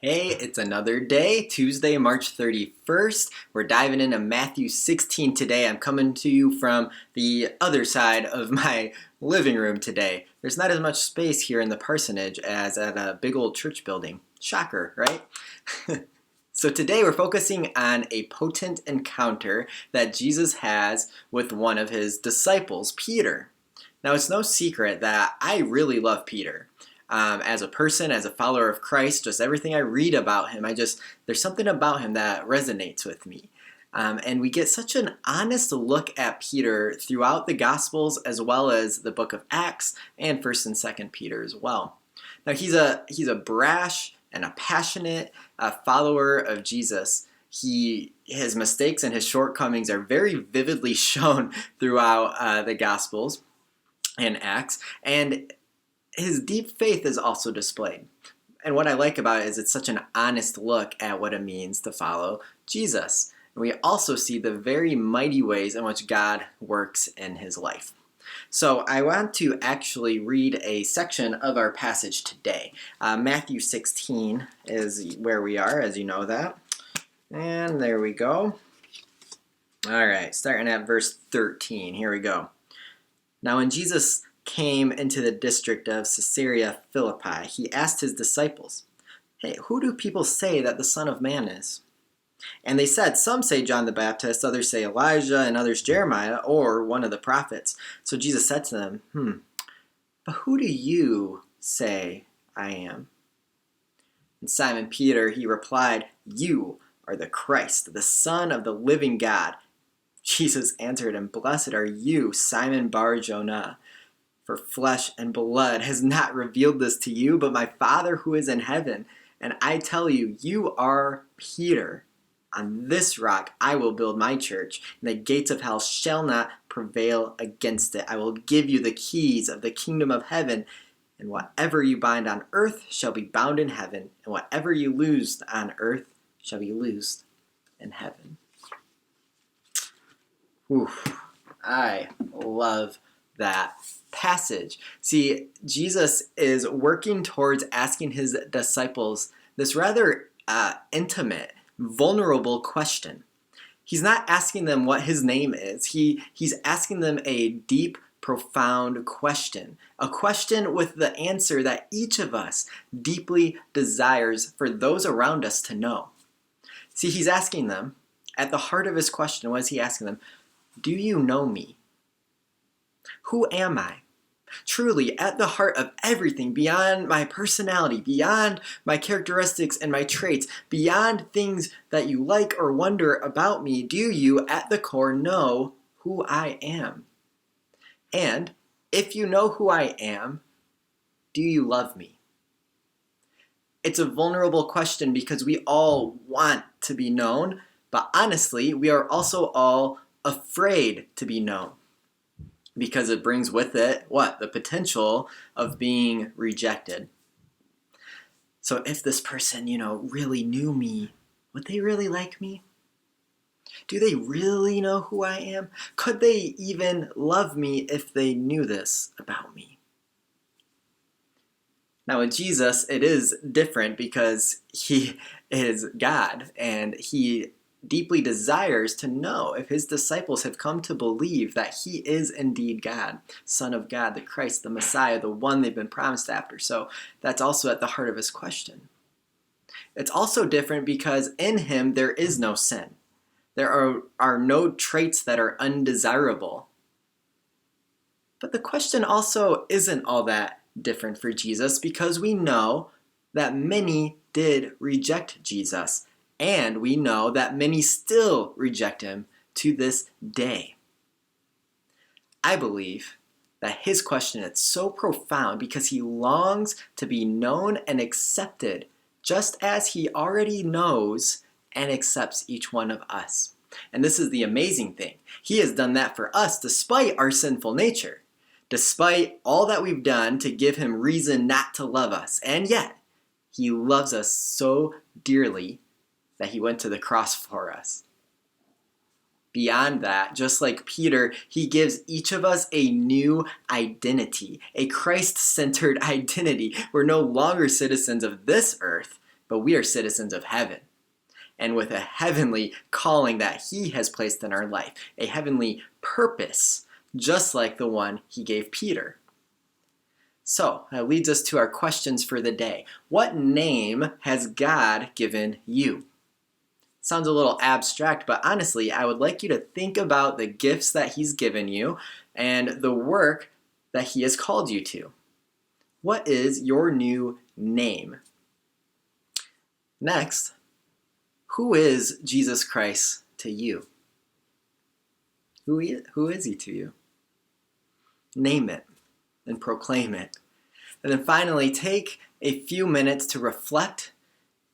Hey, it's another day, Tuesday, March 31st. We're diving into Matthew 16 today. I'm coming to you from the other side of my living room today. There's not as much space here in the parsonage as at a big old church building. Shocker, right? So today we're focusing on a potent encounter that Jesus has with one of his disciples, Peter. Now, it's no secret that I really love Peter. As a person, as a follower of Christ, just everything I read about him, there's something about him that resonates with me. And we get such an honest look at Peter throughout the Gospels as well as the book of Acts and 1st and 2nd Peter as well. Now, he's a brash and a passionate follower of Jesus. His mistakes and his shortcomings are very vividly shown throughout the Gospels and Acts, and his deep faith is also displayed. And what I like about it is it's such an honest look at what it means to follow Jesus. And we also see the very mighty ways in which God works in his life. So I want to actually read a section of our passage today. Matthew 16 is where we are, as you know that. And there we go. All right, starting at verse 13. Here we go. Now when Jesus came into the district of Caesarea Philippi, he asked his disciples, "Hey, who do people say that the Son of Man is?" And they said, "Some say John the Baptist, others say Elijah, and others Jeremiah, or one of the prophets." So Jesus said to them, "But who do you say I am?" And Simon Peter, he replied, "You are the Christ, the Son of the living God." Jesus answered him, "Blessed are you, Simon Bar-Jonah. For flesh and blood has not revealed this to you, but my Father who is in heaven. And I tell you, you are Peter. On this rock I will build my church, and the gates of hell shall not prevail against it. I will give you the keys of the kingdom of heaven, and whatever you bind on earth shall be bound in heaven, and whatever you loose on earth shall be loosed in heaven." Whew. I love that passage. See, Jesus is working towards asking his disciples this rather intimate, vulnerable question. He's not asking them what his name is. He's asking them a deep, profound question. A question with the answer that each of us deeply desires for those around us to know. See, he's asking them, at the heart of his question, what is he asking them? Do you know me? Who am I? Truly, at the heart of everything, beyond my personality, beyond my characteristics and my traits, beyond things that you like or wonder about me, do you, at the core, know who I am? And if you know who I am, do you love me? It's a vulnerable question because we all want to be known, but honestly, we are also all afraid to be known. Because it brings with it, what? The potential of being rejected. So if this person, really knew me, would they really like me? Do they really know who I am? Could they even love me if they knew this about me? Now with Jesus, it is different because he is God, and he deeply desires to know if his disciples have come to believe that he is indeed God, Son of God, the Christ, the Messiah, the one they've been promised after. So that's also at the heart of his question. It's also different because in him there is no sin. There are no traits that are undesirable. But the question also isn't all that different for Jesus because we know that many did reject Jesus. And we know that many still reject him to this day. I believe that his question is so profound because he longs to be known and accepted just as he already knows and accepts each one of us. And this is the amazing thing. He has done that for us despite our sinful nature, despite all that we've done to give him reason not to love us. And yet, he loves us so dearly that he went to the cross for us. Beyond that, just like Peter, he gives each of us a new identity, a Christ-centered identity. We're no longer citizens of this earth, but we are citizens of heaven, and with a heavenly calling that he has placed in our life, a heavenly purpose, just like the one he gave Peter. So that leads us to our questions for the day. What name has God given you? Sounds a little abstract, but honestly, I would like you to think about the gifts that he's given you and the work that he has called you to. What is your new name? Next, who is Jesus Christ to you? Who is he to you? Name it and proclaim it. And then finally, take a few minutes to reflect.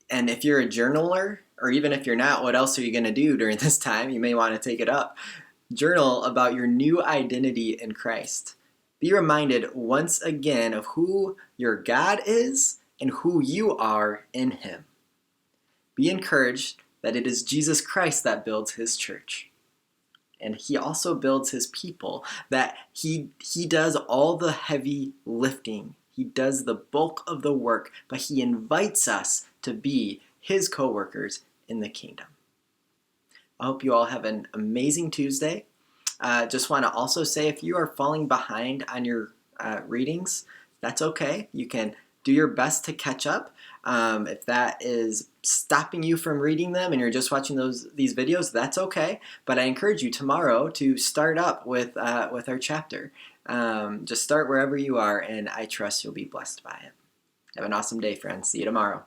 And if you're a journaler, or even if you're not, what else are you going to do during this time? You may want to take it up. Journal about your new identity in Christ. Be reminded once again of who your God is and who you are in him. Be encouraged that it is Jesus Christ that builds his church. And he also builds his people, that he does all the heavy lifting. He does the bulk of the work, but he invites us to be his co-workers in the kingdom. I hope you all have an amazing Tuesday. Just want to also say, if you are falling behind on your readings, that's okay. You can do your best to catch up. If that is stopping you from reading them and you're just watching these videos, that's okay. But I encourage you tomorrow to start up with our chapter. Just start wherever you are, and I trust you'll be blessed by it. Have an awesome day, friends. See you tomorrow.